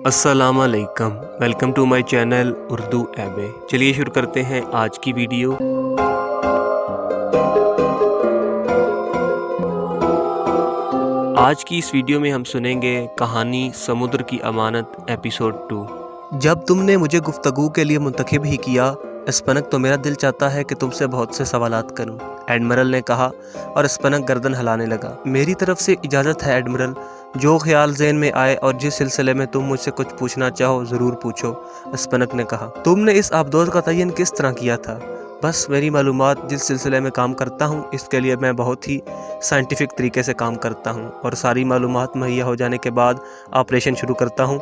अस्सलाम वालेकुम, welcome to my channel Urdu एबे। चलिए शुरू करते हैं आज की वीडियो। आज की इस वीडियो में हम सुनेंगे कहानी समुद्र की अमानत एपिसोड 2। जब तुमने मुझे गुफ्तगू के लिए मुंतखब ही किया स्पनक, तो मेरा दिल चाहता है कि तुमसे बहुत से सवालात करूं, एडमिरल ने कहा और स्पनक गर्दन हिलाने लगा। मेरी तरफ से इजाज़त है एडमिरल, जो ख्याल ज़हन में आए और जिस सिलसिले में तुम मुझसे कुछ पूछना चाहो ज़रूर पूछो, स्पनक ने कहा। तुमने इस आबदोज़ का तयन किस तरह किया था? बस मेरी मालूमात जिस सिलसिले में काम करता हूँ इसके लिए मैं बहुत ही साइंटिफिक तरीके से काम करता हूँ और सारी मालूमात मुहैया हो जाने के बाद ऑपरेशन शुरू करता हूँ।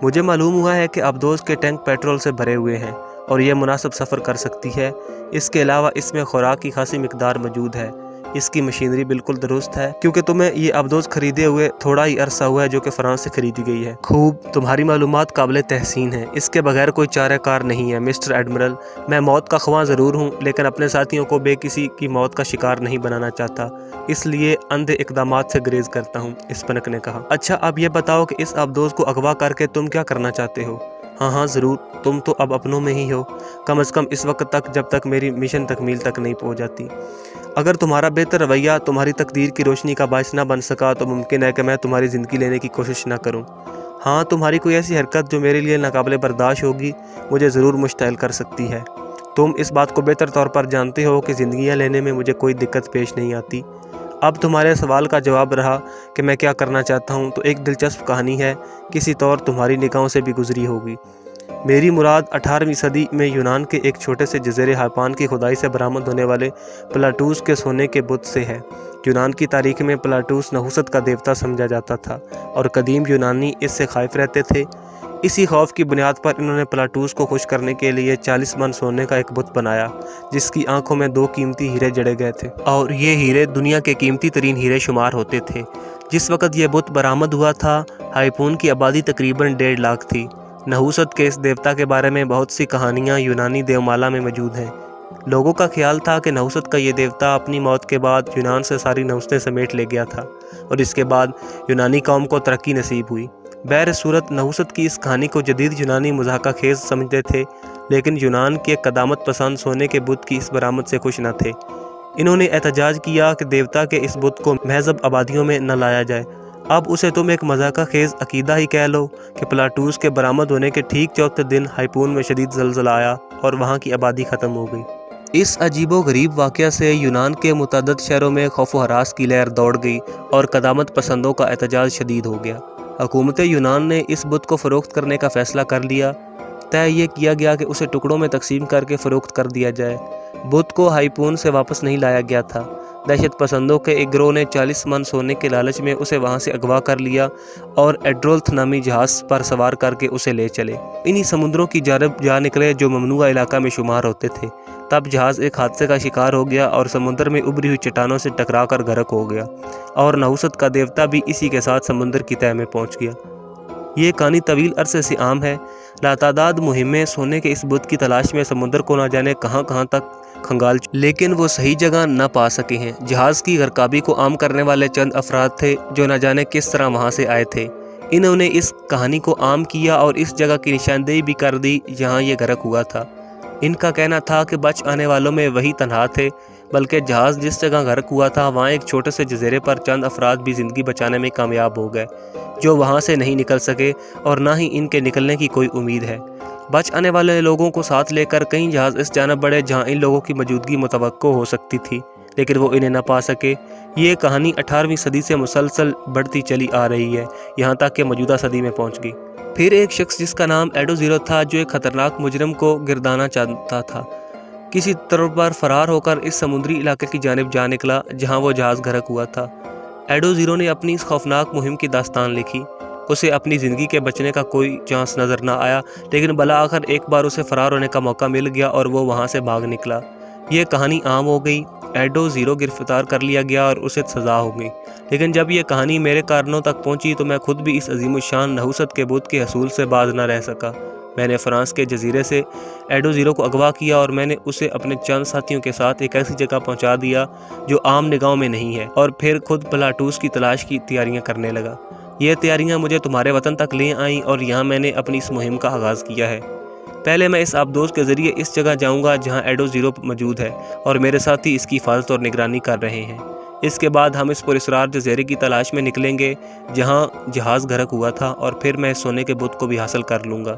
मुझे मालूम हुआ है कि आबदोज़ के टैंक पेट्रोल से भरे हुए हैं और यह मुनासिब सफ़र कर सकती है। इसके अलावा इसमें खुराक की खासी मिकदार मौजूद है। इसकी मशीनरी बिल्कुल दुरुस्त है क्योंकि तुम्हें ये आबदोज़ खरीदे हुए थोड़ा ही अरसा हुआ है, जो कि फ्रांस से खरीदी गई है। खूब, तुम्हारी मालूमात काबिल तहसीन है। इसके बगैर कोई चाराकार नहीं है मिस्टर एडमिरल। मैं मौत का ख्वाह ज़रूर हूँ, लेकिन अपने साथियों को बेकिसी की मौत का शिकार नहीं बनाना चाहता, इसलिए अंधे इक़दामात से गुरेज करता हूँ, स्पनक ने कहा। अच्छा, अब यह बताओ कि इस आबदोज़ को अगवा करके तुम क्या करना चाहते हो? हाँ, ज़रूर, तुम तो अब अपनों में ही हो, कम अज़ कम इस वक्त तक जब तक मेरी मिशन तकमील तक नहीं पहुँच जाती। अगर तुम्हारा बेहतर रवैया तुम्हारी तकदीर की रोशनी का बायस ना बन सका तो मुमकिन है कि मैं तुम्हारी ज़िंदगी लेने की कोशिश ना करूं। हाँ, तुम्हारी कोई ऐसी हरकत जो मेरे लिए नाकाबिल बर्दाश्त होगी मुझे ज़रूर मुश्तइल कर सकती है। तुम इस बात को बेहतर तौर पर जानते हो कि ज़िंदगियाँ लेने में मुझे कोई दिक्कत पेश नहीं आती। अब तुम्हारे सवाल का जवाब रहा कि मैं क्या करना चाहता हूँ, तो एक दिलचस्प कहानी है, किसी तौर तुम्हारी निगाहों से भी गुजरी होगी। मेरी मुराद 18वीं सदी में यूनान के एक छोटे से जज़ीरे हाइपान की खुदाई से बरामद होने वाले प्लाटूस के सोने के बुत से है। यूनान की तारीख में प्लाटूस नहुसत का देवता समझा जाता था और कदीम यूनानी इससे खाइफ रहते थे। इसी खौफ की बुनियाद पर इन्होंने प्लाटूस को खुश करने के लिए 40 मन सोने का एक बुत बनाया, जिसकी आंखों में 2 कीमती हीरे जड़े गए थे और ये हीरे दुनिया के कीमती तरीन हीरे शुमार होते थे। जिस वक़्त यह बुत बरामद हुआ था, हाइपून की आबादी तकरीबन 1.5 लाख थी। नहुसत के इस देवता के बारे में बहुत सी कहानियाँ यूनानी देवमाला में मौजूद हैं। लोगों का ख्याल था कि नहुसत का ये देवता अपनी मौत के बाद यूनान से सारी नहुसतें समेट ले गया था और इसके बाद यूनानी कौम को तरक्की नसीब हुई। बहर सूरत नहुसत की इस कहानी को जदीद यूनानी मज़ाक़ा खेज़ समझते थे, लेकिन यूनान के कदामत पसंद सोने के बुत की इस बरामद से खुश न थे। इन्होंने एहतजाज किया कि देवता के इस बुत को महज़ब आबादियों में न लाया जाए। अब उसे तुम एक मज़ाक़ा खेज़ अकीदा ही कह लो कि प्लाटूस के बरामद होने के ठीक चौथे दिन हाइपून में शदीद ज़लज़ला आया और वहाँ की आबादी ख़त्म हो गई। इस अजीबो गरीब वाक़या से यूनान के मुतअद्दिद शहरों में खौफ व हरास की लहर दौड़ गई और कदामत पसंदों का एहतजाज शदीद हो गया। हुकूमत यूनान ने इस बुत को फ़रोख्त करने का फ़ैसला कर लिया। तय ये किया गया कि उसे टुकड़ों में तकसीम करके फ़रोख्त कर दिया जाए। बुत को हाइपून से वापस नहीं लाया गया था। दहशत पसंदों के एक गिरोह ने 40 मन सोने के लालच में उसे वहां से अगवा कर लिया और एड्रोल्थ नामी जहाज़ पर सवार करके उसे ले चले। इन्हीं समुद्रों की जानब जा निकले जो ममनुआ इलाका में शुमार होते थे। तब जहाज़ एक हादसे का शिकार हो गया और समुद्र में उभरी हुई चट्टानों से टकरा कर गर्क हो गया और नहुसत का देवता भी इसी के साथ समुद्र की तह में पहुँच गया। ये कहानी तवील अरसे से आम है। लातादाद मुहिमें सोने के इस बुत की तलाश में समुद्र को न जाने कहाँ तक खंगाल, लेकिन वो सही जगह न पा सके हैं। जहाज़ की गरकाबी को आम करने वाले चंद अफराद थे जो न जाने किस तरह वहाँ से आए थे। इन्होंने इस कहानी को आम किया और इस जगह की निशानदेही भी कर दी जहाँ ये गर्क हुआ था। इनका कहना था कि बच आने वालों में वही तन्हा थे, बल्कि जहाज़ जिस जगह गर्क हुआ था वहाँ एक छोटे से जज़ीरे पर चंद अफराद भी ज़िंदगी बचाने में कामयाब हो गए, जो वहाँ से नहीं निकल सके और ना ही इनके निकलने की कोई उम्मीद है। बच आने वाले लोगों को साथ लेकर कई जहाज़ इस जानब बढ़े जहाँ इन लोगों की मौजूदगी मुतवक्को हो सकती थी, लेकिन वो इन्हें न पा सके। ये कहानी 18वीं सदी से मुसलसल बढ़ती चली आ रही है, यहाँ तक कि मौजूदा सदी में पहुँच गई। फिर एक शख्स जिसका नाम एडो ज़ीरो था, जो एक ख़तरनाक मुजरम को गिरदाना चाहता था, किसी तरह पर फरार होकर इस समुद्री इलाके की जानिब जा निकला जहाँ वो जहाज़ गर्क हुआ था। एडो ज़ीरो ने अपनी इस खौफनाक मुहिम की दास्तान लिखी। उसे अपनी ज़िंदगी के बचने का कोई चांस नज़र ना आया, लेकिन भला आखिर एक बार उसे फ़रार होने का मौका मिल गया और वो वहाँ से भाग निकला। ये कहानी आम हो गई। एडो ज़ीरो गिरफ्तार कर लिया गया और उसे सज़ा हो गई। लेकिन जब ये कहानी मेरे कानों तक पहुँची तो मैं खुद भी इस अजीमुशान नहुसत के बुत के हसूल से बाज न रह सका। मैंने फ्रांस के जजीरे से एडो ज़ीरो को अगवा किया और मैंने उसे अपने चंद साथियों के साथ एक ऐसी जगह पहुंचा दिया जो आम निगाहों में नहीं है, और फिर खुद प्लाटूस की तलाश की तैयारियां करने लगा। یہ تیاریاں مجھے تمہارے وطن تک لے آئیں اور یہاں میں نے اپنی اس مہم کا آغاز کیا ہے۔ پہلے میں اس آبدوز کے ذریعے اس جگہ جاؤں گا جہاں ایڈو زیرو موجود ہے اور میرے ساتھی اس کی حفاظت اور نگرانی کر رہے ہیں۔ اس کے بعد ہم اس پراسرار جزیرے کی تلاش میں نکلیں گے جہاں جہاز غرق ہوا تھا، اور پھر میں سونے کے بت کو بھی حاصل کر لوں گا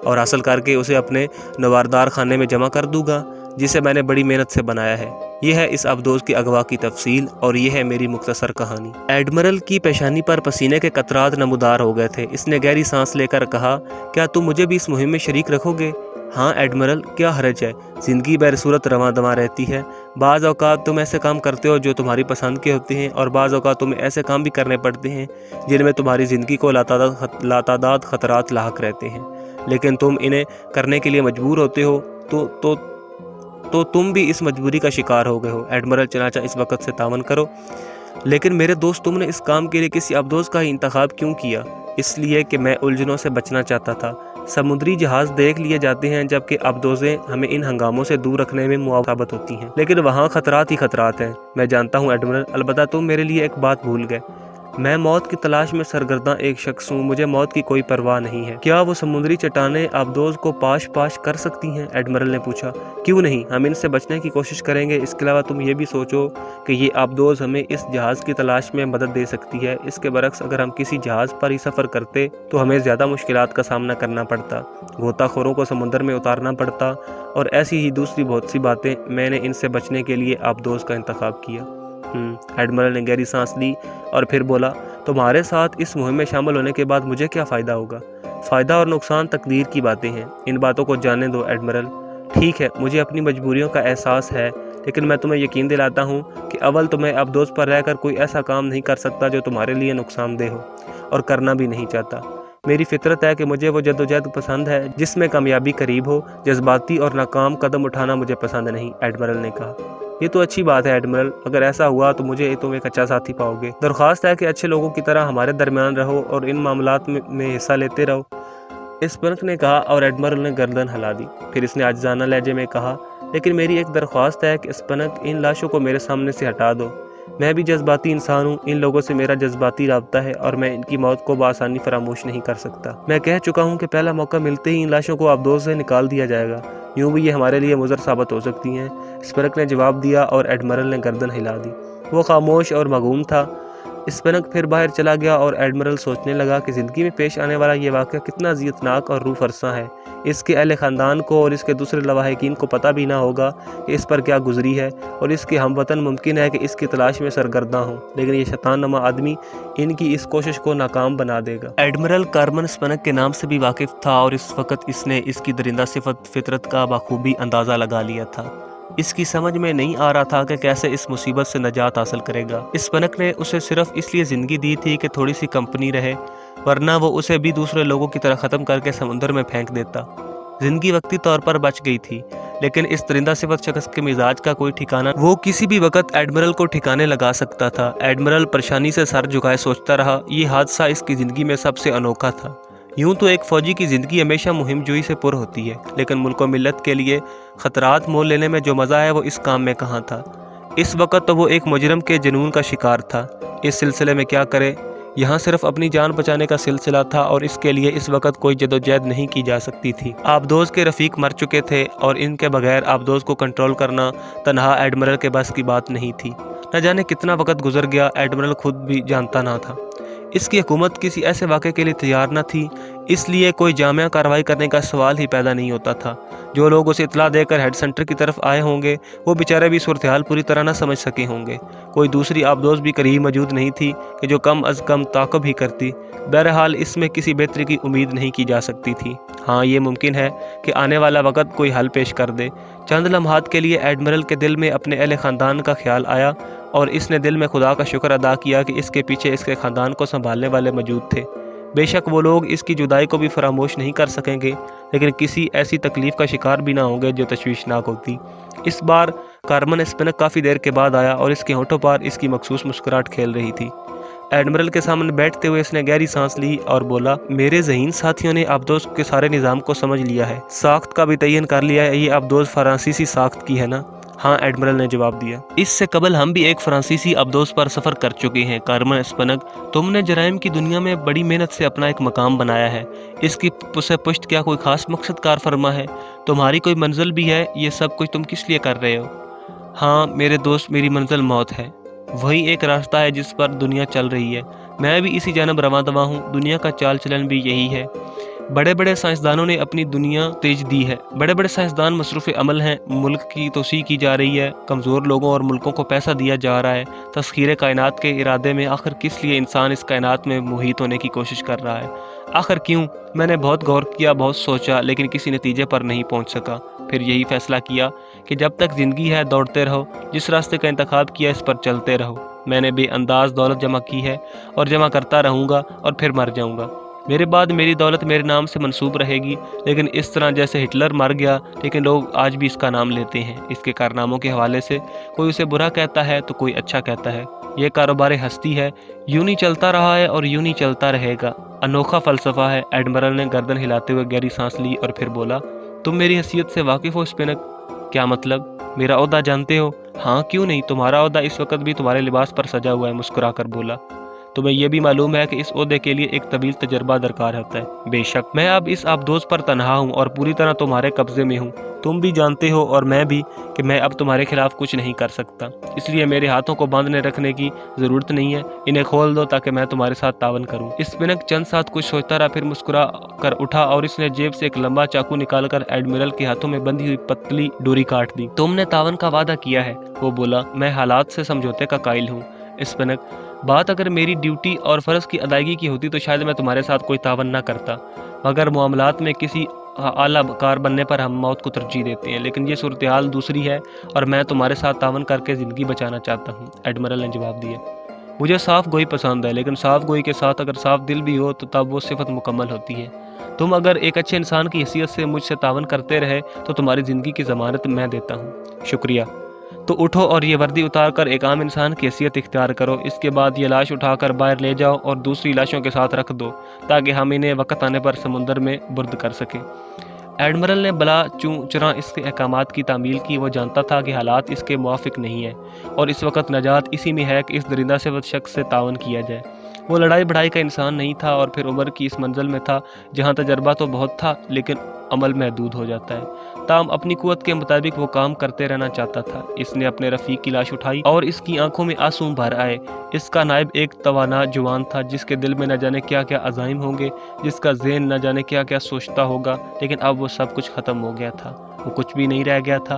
اور حاصل کر کے اسے اپنے نواردار خانے میں جمع کر دوں گا جسے میں نے بڑی محنت سے بنایا ہے۔ یہ ہے اس آبدوز کی اغوا کی تفصیل اور یہ ہے میری مختصر کہانی۔ ایڈمرل کی پیشانی پر پسینے کے قطرات نمودار ہو گئے تھے۔ اس نے گہری سانس لے کر کہا، کیا تم مجھے بھی اس مہم میں شریک رکھو گے؟ ہاں ایڈمرل، کیا حرج ہے؟ زندگی بہر صورت رواں دواں رہتی ہے۔ بعض اوقات تم ایسے کام کرتے ہو جو تمہاری پسند کے ہوتے ہیں، اور بعض اوقات تمہیں ایسے کام بھی کرنے پڑتے ہیں جن میں تمہاری زندگی کو لاتعداد خطرات لاحق رہتے ہیں، لیکن تم انہیں کرنے کے لیے مجبور ہوتے ہو تو تم بھی اس مجبوری کا شکار ہو گئے ہو۔ ایڈمرل، چنانچہ اس وقت سے تعاون کرو۔ لیکن میرے دوست، تم نے اس کام کے لیے کسی آبدوز کا ہی انتخاب کیوں کیا؟ اس لیے کہ میں الجھنوں سے بچنا چاہتا تھا۔ سمندری جہاز دیکھ لیے جاتے ہیں جبکہ آبدوزیں ہمیں ان ہنگاموں سے دور رکھنے میں معاون ثابت ہوتی ہیں، لیکن وہاں خطرات ہی خطرات ہیں۔ میں جانتا ہوں ایڈمرل، البتہ تم میرے لیے ایک بات بھول گئے۔ میں موت کی تلاش میں سرگرداں ایک شخص ہوں، مجھے موت کی کوئی پرواہ نہیں ہے۔ کیا وہ سمندری چٹانیں آبدوز کو پاش کر سکتی ہیں؟ ایڈمرل نے پوچھا۔ کیوں نہیں، ہم ان سے بچنے کی کوشش کریں گے۔ اس کے علاوہ تم یہ بھی سوچو کہ یہ آبدوز ہمیں اس جہاز کی تلاش میں مدد دے سکتی ہے۔ اس کے برعکس اگر ہم کسی جہاز پر ہی سفر کرتے تو ہمیں زیادہ مشکلات کا سامنا کرنا پڑتا، غوطہ خوروں کو سمندر میں اتارنا پڑتا اور ایسی ہی دوسری بہت سی باتیں۔ میں نے ان سے بچنے کے لیے آبدوز کا انتخاب کیا۔ ایڈمرل نے گہری سانس لی اور پھر بولا، تمہارے ساتھ اس مہم میں شامل ہونے کے بعد مجھے کیا فائدہ ہوگا؟ فائدہ اور نقصان تقدیر کی باتیں ہیں، ان باتوں کو جاننے دو ایڈمرل۔ ٹھیک ہے، مجھے اپنی مجبوریوں کا احساس ہے، لیکن میں تمہیں یقین دلاتا ہوں کہ اول تو میں آبدوز پر رہ کر کوئی ایسا کام نہیں کر سکتا جو تمہارے لیے نقصان دہ ہو، اور کرنا بھی نہیں چاہتا۔ میری فطرت ہے کہ مجھے وہ جدوجہد پسند ہے جس میں کامیابی قریب ہو۔ جذباتی اور ناکام قدم اٹھانا مجھے پسند نہیں، ایڈمرل نے کہا۔ یہ تو اچھی بات ہے ایڈمرل، اگر ایسا ہوا تو مجھے تم ایک اچھا ساتھی پاؤ گے۔ درخواست ہے کہ اچھے لوگوں کی طرح ہمارے درمیان رہو اور ان معاملات میں حصہ لیتے رہو، اسپنک نے کہا، اور ایڈمرل نے گردن ہلا دی۔ پھر اس نے عاجزانہ لہجے میں کہا، لیکن میری ایک درخواست ہے کہ اسپنک، ان لاشوں کو میرے سامنے سے ہٹا دو۔ میں بھی جذباتی انسان ہوں، ان لوگوں سے میرا جذباتی رابطہ ہے اور میں ان کی موت کو بآسانی فراموش نہیں کر سکتا۔ میں کہہ چکا ہوں کہ پہلا موقع ملتے ہی ان لاشوں کو آبدوز سے نکال دیا جائے گا، یوں بھی یہ ہمارے لیے مضر ثابت ہو سکتی ہیں۔ اسپنک نے جواب دیا اور ایڈمرل نے گردن ہلا دی۔ وہ خاموش اور مغموم تھا۔ اسپنک پھر باہر چلا گیا اور ایڈمرل سوچنے لگا کہ زندگی میں پیش آنے والا یہ واقعہ کتنا اذیتناک اور روح فرساں ہے۔ اس کے اہل خاندان کو اور اس کے دوسرے لواحقین کو پتہ بھی نہ ہوگا کہ اس پر کیا گزری ہے، اور اس کے ہم وطن ممکن ہے کہ اس کی تلاش میں سرگرداں ہوں، لیکن یہ شیطان نما آدمی ان کی اس کوشش کو ناکام بنا دے گا۔ ایڈمرل کارمن اسپنک کے نام سے بھی واقف تھا اور اس وقت اس نے اس کی درندہ فطرت کا بخوبی اندازہ لگا لیا تھا۔ اس کی سمجھ میں نہیں آ رہا تھا کہ کیسے اس مصیبت سے نجات حاصل کرے گا۔ اسپنک نے اسے صرف اس لیے زندگی دی تھی کہ تھوڑی سی کمپنی رہے، ورنہ وہ اسے بھی دوسرے لوگوں کی طرح ختم کر کے سمندر میں پھینک دیتا۔ زندگی وقتی طور پر بچ گئی تھی، لیکن اس درندہ صفت شخص کے مزاج کا کوئی ٹھکانہ، وہ کسی بھی وقت ایڈمرل کو ٹھکانے لگا سکتا تھا۔ ایڈمرل پریشانی سے سر جھکائے سوچتا رہا۔ یہ حادثہ اس کی زندگی میں سب سے انوکھا تھا۔ یوں تو ایک فوجی کی زندگی ہمیشہ مہم جوئی سے پر ہوتی ہے، لیکن ملک و ملت کے لیے خطرات مول لینے میں جو مزہ ہے وہ اس کام میں کہاں تھا۔ اس وقت تو وہ ایک مجرم کے جنون کا شکار تھا۔ اس سلسلے میں کیا کرے؟ یہاں صرف اپنی جان بچانے کا سلسلہ تھا اور اس کے لیے اس وقت کوئی جدوجہد نہیں کی جا سکتی تھی۔ آبدوز کے رفیق مر چکے تھے اور ان کے بغیر آبدوز کو کنٹرول کرنا تنہا ایڈمرل کے بس کی بات نہیں تھی۔ نہ جانے کتنا وقت گزر گیا، ایڈمرل خود بھی جانتا نہ تھا۔ اس کی حکومت کسی ایسے واقعے کے لیے تیار نہ تھی، اس لیے کوئی جامع کارروائی کرنے کا سوال ہی پیدا نہیں ہوتا تھا۔ جو لوگ اسے اطلاع دے کر ہیڈ سینٹر کی طرف آئے ہوں گے وہ بیچارے بھی صورتحال پوری طرح نہ سمجھ سکے ہوں گے۔ کوئی دوسری آبدوز بھی قریب موجود نہیں تھی کہ جو کم از کم تعاقب ہی کرتی۔ بہرحال اس میں کسی بہتری کی امید نہیں کی جا سکتی تھی۔ ہاں، یہ ممکن ہے کہ آنے والا وقت کوئی حل پیش کر دے۔ چند لمحات کے لیے ایڈمرل کے دل میں اپنے اہل خاندان کا خیال آیا اور اس نے دل میں خدا کا شکر ادا کیا کہ اس کے پیچھے اس کے خاندان کو سنبھالنے والے موجود تھے۔ بے شک وہ لوگ اس کی جدائی کو بھی فراموش نہیں کر سکیں گے، لیکن کسی ایسی تکلیف کا شکار بھی نہ ہوں گے جو تشویشناک ہوتی۔ اس بار کارمن اسپنک کافی دیر کے بعد آیا اور اس کے ہونٹوں پر اس کی مخصوص مسکراہٹ کھیل رہی تھی۔ ایڈمرل کے سامنے بیٹھتے ہوئے اس نے گہری سانس لی اور بولا، میرے ذہین ساتھیوں نے آبدوز کے سارے نظام کو سمجھ لیا ہے، ساخت کا بھی تعین کر لیا ہے۔ یہ آبدوز فرانسیسی ساخت کی ہے نا؟ हाँ, एडमिरल ने जवाब दिया। इससे कबल हम भी एक फ्रांसीसी अबदोस पर सफ़र कर चुके हैं। कार्मन स्पनक, तुमने जराइम की दुनिया में बड़ी मेहनत से अपना एक मकाम बनाया है। इसकी पुष्ट क्या कोई ख़ास मकसद कार फरमा है? तुम्हारी कोई मंजिल भी है? ये सब कुछ तुम किस लिए कर रहे हो? हाँ मेरे दोस्त, मेरी मंजिल मौत है। वही एक रास्ता है जिस पर दुनिया चल रही है। मैं भी इसी जानब रवां दवा हूँ। दुनिया का चाल चलन भी यही है। बड़े बड़े साइंसदानों ने अपनी दुनिया तेज दी है। बड़े बड़े साइंसदान मसरूफ़ अमल हैं। मुल्क की तोसी की जा रही है। कमज़ोर लोगों और मुल्कों को पैसा दिया जा रहा है। तस्खीर कायनात के इरादे में आखिर किस लिए इंसान इस कायनात में मुहीत होने की कोशिश कर रहा है? आखिर क्यों? मैंने बहुत गौर किया, बहुत सोचा, लेकिन किसी नतीजे पर नहीं पहुंच सका। फिर यही फैसला किया कि जब तक ज़िंदगी है दौड़ते रहो। जिस रास्ते का इंतखाब किया इस पर चलते रहो। मैंने बेअंदाज दौलत जमा की है और जमा करता रहूँगा और फिर मर जाऊँगा। मेरे बाद मेरी दौलत मेरे नाम से मंसूब रहेगी, लेकिन इस तरह जैसे हिटलर मर गया लेकिन लोग आज भी इसका नाम लेते हैं। इसके कारनामों के हवाले से कोई उसे बुरा कहता है तो कोई अच्छा कहता है। ये कारोबार हस्ती है, यूं ही चलता रहा है और यूं ही चलता रहेगा। अनोखा फ़लसफ़ा है। एडमिरल ने गर्दन हिलाते हुए गहरी सांस ली और फिर बोला, तुम मेरी हैसियत से वाकिफ़ हो स्पिनक? क्या मतलब? मेरा ओहदा जानते हो? हाँ क्यों नहीं, तुम्हारा ओहदा इस वक्त भी तुम्हारे लिबास पर सजा हुआ है। मुस्कुरा कर बोला, तुम्हें यह भी मालूम है कि इस ओहदे के लिए एक तवील तजर्बा दरकार होता है। बेशक, मैं अब इस आबदोस पर तनहा हूँ और पूरी तरह तुम्हारे कब्जे में हूँ। तुम भी जानते हो और मैं भी कि मैं अब तुम्हारे खिलाफ कुछ नहीं कर सकता। इसलिए मेरे हाथों को बांधने रखने की ज़रूरत नहीं है। इन्हें खोल दो ताकि मैं तुम्हारे साथ तावन करूँ। स्पिनक चंद साथ कुछ सोचता रहा, फिर मुस्कुरा कर उठा और इसने जेब से एक लंबा चाकू निकालकर एडमिरल के हाथों में बंधी हुई पतली डोरी काट दी। तुमने तावन का वादा किया है, वो बोला। मैं हालात से समझौते का कायल हूँ स्पिनक। बात अगर मेरी ड्यूटी और फ़र्ज़ की अदायगी की होती तो शायद मैं तुम्हारे साथ कोई तावन ना करता, मगर मामलात में किसी आला कार बनने पर हम मौत को तरजीह देते हैं। लेकिन ये सूरत हाल दूसरी है और मैं तुम्हारे साथ तावन करके ज़िंदगी बचाना चाहता हूँ। एडमिरल ने जवाब दिया, मुझे साफ़ गोई पसंद है, लेकिन साफ़ गोई के साथ अगर साफ़ दिल भी हो तो तब वो सिफत मुकम्मल होती है। तुम अगर एक अच्छे इंसान की हैसियत से मुझसे तावन करते रहे तो तुम्हारी ज़िंदगी की ज़मानत मैं देता हूँ। शुक्रिया। तो उठो और ये वर्दी उतार कर एक आम इंसान की हैसियत इख्तियार करो। इसके बाद ये लाश उठाकर बाहर ले जाओ और दूसरी लाशों के साथ रख दो ताकि हम इन्हें वक्त आने पर समुंदर में बुर्द कर सकें। एडमिरल ने बला चुरा इसके अहकामात की तामील की। वो जानता था कि हालात इसके मुआफिक नहीं है और इस वक्त नजात इसी में है कि इस दरिंदा से शख्स से तावन किया जाए। वो लड़ाई बढ़ाई का इंसान नहीं था और फिर उम्र की इस मंजिल में था जहाँ तजर्बा तो बहुत था लेकिन अमल महदूद हो जाता है। ताम अपनी कुव्वत के मुताबिक वो काम करते रहना चाहता था। इसने अपने रफ़ीक की लाश उठाई और इसकी आंखों में आंसू भर आए। इसका नायब एक तवाना जवान था जिसके दिल में न जाने क्या क्या अज़ाइम होंगे, जिसका ज़हन न जाने क्या क्या सोचता होगा, लेकिन अब वो सब कुछ ख़त्म हो गया था। वो कुछ भी नहीं रह गया था।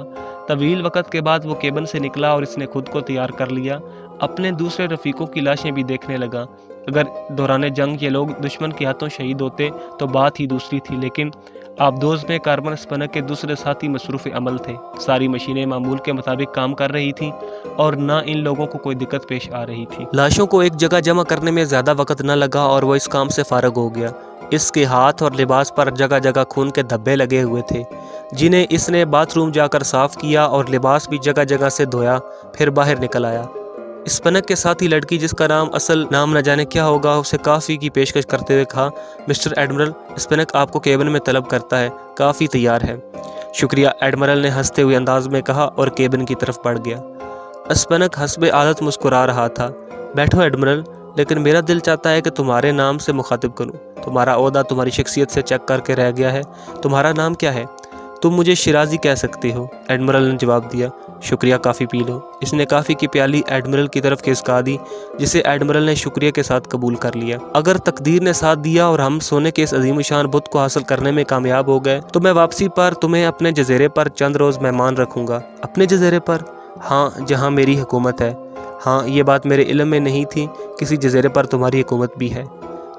तवील वक़्त के बाद वो केबिन से निकला और इसने खुद को तैयार कर लिया। अपने दूसरे रफ़ीकों की लाशें भी देखने लगा। अगर दौरान जंग ये लोग दुश्मन के हाथों शहीद होते तो बात ही दूसरी थी, लेकिन आबदोस में कार्बन स्पनक के दूसरे साथी मसरूफ़ अमल थे। सारी मशीनें मामूल के मुताबिक काम कर रही थीं और ना इन लोगों को कोई दिक्कत पेश आ रही थी। लाशों को एक जगह जमा करने में ज़्यादा वक्त न लगा और वह इस काम से फारग हो गया। इसके हाथ और लिबास पर जगह जगह खून के धब्बे लगे हुए थे जिन्हें इसने बाथरूम जाकर साफ़ किया और लिबास भी जगह जगह से धोया। फिर बाहर निकल आया। स्पनक के साथ ही लड़की, जिसका नाम असल नाम न जाने क्या होगा, उसे काफ़ी की पेशकश करते हुए कहा, मिस्टर एडमिरल, स्पनक आपको केबिन में तलब करता है। काफ़ी तैयार है। शुक्रिया, एडमिरल ने हंसते हुए अंदाज में कहा और केबिन की तरफ बढ़ गया। स्पनक हस्बे आदत मुस्कुरा रहा था। बैठो एडमिरल, लेकिन मेरा दिल चाहता है कि तुम्हारे नाम से मुखातिब करूँ। तुम्हारा ओहदा तुम्हारी शख्सियत से चेक करके रह गया है। तुम्हारा नाम क्या है? तुम मुझे शिराजी कह सकते हो, एडमिरल ने जवाब दिया। शुक्रिया, काफ़ी पी लो। इसने काफ़ी की प्याली एडमिरल की तरफ खिसका दी, जिसे एडमिरल ने शुक्रिया के साथ कबूल कर लिया। अगर तकदीर ने साथ दिया और हम सोने के इस अजीम शान बुत को हासिल करने में कामयाब हो गए तो मैं वापसी पर तुम्हें अपने जज़ीरे पर चंद रोज़ मेहमान रखूँगा। अपने जज़ीरे पर? हाँ, जहाँ मेरी हुकूमत है। हाँ, ये बात मेरे इल्म में नहीं थी। किसी जज़ीरे पर तुम्हारी हुकूमत भी है।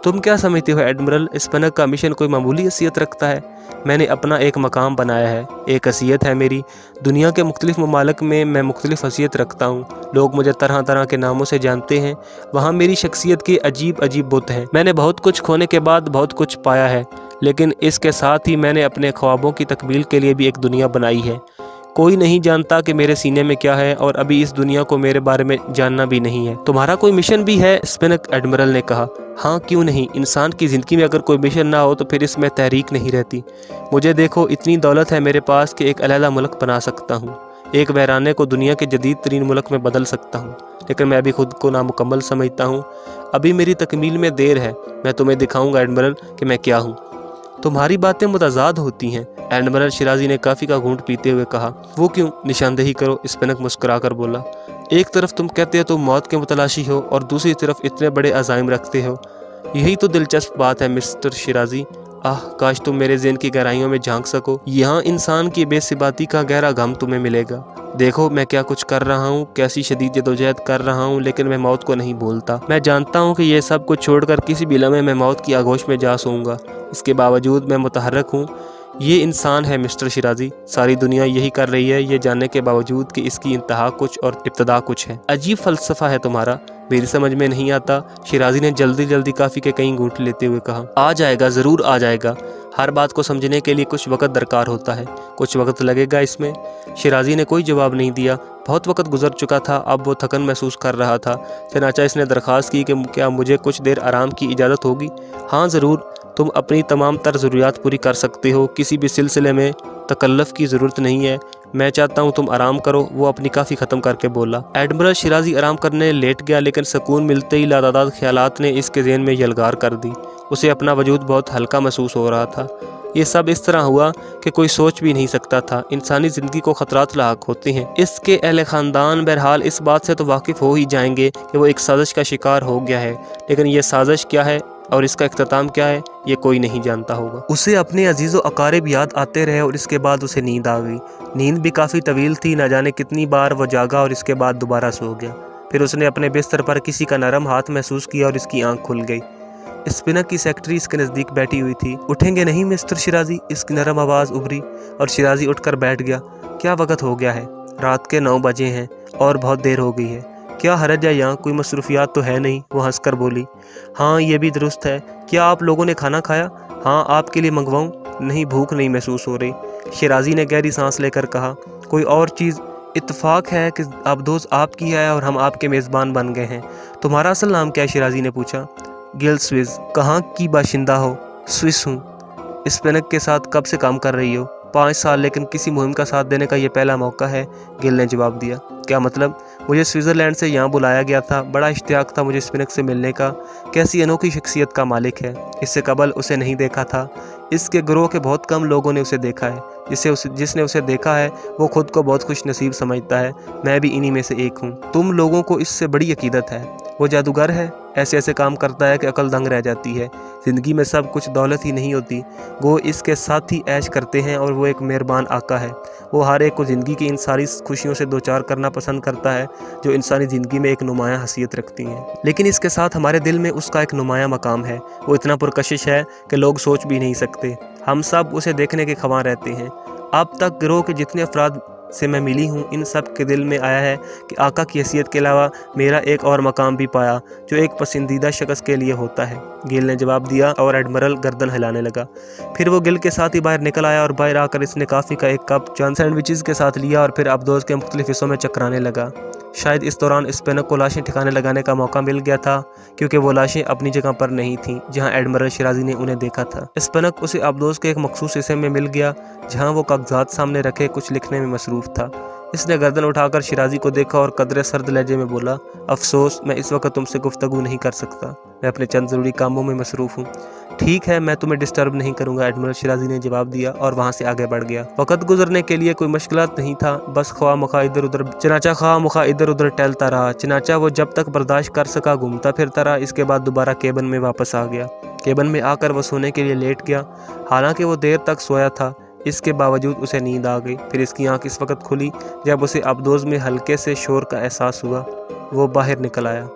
तुम क्या समझते हो एडमिरल, स्पनक का मिशन कोई मामूली हैसियत रखता है? मैंने अपना एक मकाम बनाया है, एक हैसियत है मेरी। दुनिया के मुख्तलिफ ममालिक में मैं मुख्तलिफ हैसियत रखता हूँ। लोग मुझे तरह तरह के नामों से जानते हैं। वहाँ मेरी शख्सियत के अजीब अजीब बुत हैं। मैंने बहुत कुछ खोने के बाद बहुत कुछ पाया है, लेकिन इसके साथ ही मैंने अपने ख्वाबों की तकमील के लिए भी एक दुनिया बनाई है। कोई नहीं जानता कि मेरे सीने में क्या है और अभी इस दुनिया को मेरे बारे में जानना भी नहीं है। तुम्हारा कोई मिशन भी है? स्पनक, एडमिरल ने कहा। हाँ, क्यों नहीं। इंसान की ज़िंदगी में अगर कोई मिशन ना हो तो फिर इसमें तहरीक नहीं रहती। मुझे देखो, इतनी दौलत है मेरे पास कि एक अलहदा मुल्क बना सकता हूँ। एक बहराने को दुनिया के जदीद तरीन मुल्क में बदल सकता हूँ, लेकिन मैं अभी खुद को नामुकम्मल समझता हूँ। अभी मेरी तकमील में देर है। मैं तुम्हें दिखाऊंगा एडमिरल कि मैं क्या हूँ। तुम्हारी बातें मुतज़ाद होती हैं, एडमिरल शिराजी ने काफ़ी का घूंट पीते हुए कहा। वो क्यों? निशानदेही करो, स्पिनक मुस्कुरा कर बोला। एक तरफ तुम कहते हो तुम मौत के मुतलाशी हो और दूसरी तरफ इतने बड़े अज़ाइम रखते हो। यही तो दिलचस्प बात है मिस्टर शिराजी। आह, काश तुम मेरे ज़हन की गहराइयों में झांक सको। यहाँ इंसान की बेसिबाती का गहरा गम तुम्हें मिलेगा। देखो मैं क्या कुछ कर रहा हूँ, कैसी शदीद जदोजहद कर रहा हूँ, लेकिन मैं मौत को नहीं भूलता। मैं जानता हूँ कि ये सब कुछ छोड़कर किसी भी लम्हे में मौत की आगोश में जा सोऊंगा। इसके बावजूद मैं मुतहर्रिक हूँ। ये इंसान है मिस्टर शिराजी। सारी दुनिया यही कर रही है, ये जानने के बावजूद कि इसकी इंतहा कुछ और इब्तदा कुछ है। अजीब फ़लसफ़ा है तुम्हारा, मेरी समझ में नहीं आता। शिराजी ने जल्दी जल्दी काफ़ी के कई घूंट लेते हुए कहा। आ जाएगा, ज़रूर आ जाएगा। हर बात को समझने के लिए कुछ वक्त दरकार होता है। कुछ वक्त लगेगा इसमें। शिराजी ने कोई जवाब नहीं दिया। बहुत वक्त गुजर चुका था, अब वो थकन महसूस कर रहा था। चनाचा इसने दरख्वास्त की कि क्या मुझे कुछ देर आराम की इजाज़त होगी? हाँ ज़रूर, तुम अपनी तमाम तर ज़रूरियात पूरी कर सकते हो। किसी भी सिलसिले में तकल्लुफ़ की ज़रूरत नहीं है। मैं चाहता हूँ तुम आराम करो। वो अपनी काफ़ी ख़त्म करके बोला। एडमिरल शिराजी आराम करने लेट गया, लेकिन सुकून मिलते ही लातादाद ख्यालात ने इसके ज़हन में यलगार कर दी। उसे अपना वजूद बहुत हल्का महसूस हो रहा था। ये सब इस तरह हुआ कि कोई सोच भी नहीं सकता था। इंसानी ज़िंदगी को ख़तरात लाक होते हैं। इसके अहले ख़ानदान बहरहाल इस बात से तो वाकिफ़ हो ही जाएंगे कि वो एक साजिश का शिकार हो गया है, लेकिन ये साजिश क्या है और इसका इख्तिताम क्या है, ये कोई नहीं जानता होगा। उसे अपने अजीज़ व अकारिब याद आते रहे और इसके बाद उसे नींद आ गई। नींद भी काफ़ी तवील थी। न जाने कितनी बार वो जागा और इसके बाद दोबारा सो गया। फिर उसने अपने बिस्तर पर किसी का नरम हाथ महसूस किया और इसकी आंख खुल गई। स्पिनक की सेक्रेटरी इसके नज़दीक बैठी हुई थी। उठेंगे नहीं मिस्टर शिराजी? इसकी नरम आवाज़ उभरी और शिराजी उठकर बैठ गया। क्या वक्त हो गया है? रात के 9 बजे हैं और बहुत देर हो गई है। क्या हरज है? यहाँ कोई मसरूफियात तो है नहीं? वो हंसकर बोली। हाँ, ये भी दुरुस्त है। क्या आप लोगों ने खाना खाया? हाँ, आपके लिए मंगवाऊँ? नहीं, भूख नहीं महसूस हो रही। शिराजी ने गहरी सांस लेकर कहा। कोई और चीज़? इत्तफाक है कि अब्दोस आपकी है और हम आपके मेज़बान बन गए हैं। तुम्हारा असल नाम क्या है? शिराजी ने पूछा। गिल स्विस। कहाँ की बाशिंदा हो? स्विस हूँ। स्पिनक के साथ कब से काम कर रही हो? 5 साल, लेकिन किसी मुहिम का साथ देने का ये पहला मौका है। गिल ने जवाब दिया। क्या मतलब? मुझे स्विट्ज़रलैंड से यहाँ बुलाया गया था। बड़ा इश्तियाक था मुझे स्पिनक से मिलने का। कैसी अनोखी शख्सियत का मालिक है। इससे कबल उसे नहीं देखा था। इसके ग्रोह के बहुत कम लोगों ने उसे देखा है। जिसने उसे देखा है वो खुद को बहुत खुश नसीब समझता है। मैं भी इन्हीं में से एक हूँ। तुम लोगों को इससे बड़ी अकीदत है। वो जादूगर है, ऐसे ऐसे काम करता है कि अकल दंग रह जाती है। ज़िंदगी में सब कुछ दौलत ही नहीं होती। वो इसके साथ ही ऐश करते हैं और वो एक मेहरबान आका है। वो हर एक को ज़िंदगी की इन सारी खुशियों से दो चार करना पसंद करता है जो इंसानी ज़िंदगी में एक नुमायाँ हैसियत रखती हैं। लेकिन इसके साथ हमारे दिल में उसका एक नुमायाँ मकाम है। वो इतना पुरकशिश है कि लोग सोच भी नहीं सकते। हम सब उसे देखने के ख्वाह रहते हैं। अब तक गिरोह के जितने अफराद से मैं मिली हूँ, इन सब के दिल में आया है कि आका की हैसियत के अलावा मेरा एक और मकाम भी पाया जो एक पसंदीदा शख्स के लिए होता है। गिल ने जवाब दिया और एडमिरल गर्दन हिलाने लगा। फिर वो गिल के साथ ही बाहर निकल आया और बाहर आकर इसने काफ़ी का एक कप चंद सैंडविचेस के साथ लिया और फिर अब्दोस के मुख्तलिफ हिस्सों में चकराने लगा। शायद इस दौरान स्पिनक को लाशें ठिकाने लगाने का मौका मिल गया था, क्योंकि वो लाशें अपनी जगह पर नहीं थीं जहां एडमिरल शिराजी ने उन्हें देखा था। स्पिनक उसे अब्दोस के एक मखसूस हिस्से में मिल गया जहां वो कागजात सामने रखे कुछ लिखने में मसरूफ़ था। इसने गर्दन उठाकर शिराजी को देखा और कदरे सर्द लहजे में बोला, अफसोस मैं इस वक्त तुमसे गुफ्तगू नहीं कर सकता। मैं अपने चंद ज़रूरी कामों में मसरूफ़ हूँ। ठीक है, मैं तुम्हें डिस्टर्ब नहीं करूँगा, एडमिरल शिराजी ने जवाब दिया और वहाँ से आगे बढ़ गया। वक़्त गुजरने के लिए कोई मुश्किलात नहीं था, बस ख्वाह मुखा इधर उधर टहलता रहा। चनाचा वो जब तक बर्दाश्त कर सका घूमता फिरता रहा। इसके बाद दोबारा केबिन में वापस आ गया। केबिन में आकर वो सोने के लिए लेट गया। हालांकि वो देर तक सोया था, इसके बावजूद उसे नींद आ गई। फिर इसकी आंख इस वक्त खुली जब उसे अब्दोस में हल्के से शोर का एहसास हुआ। वो बाहर निकल आया।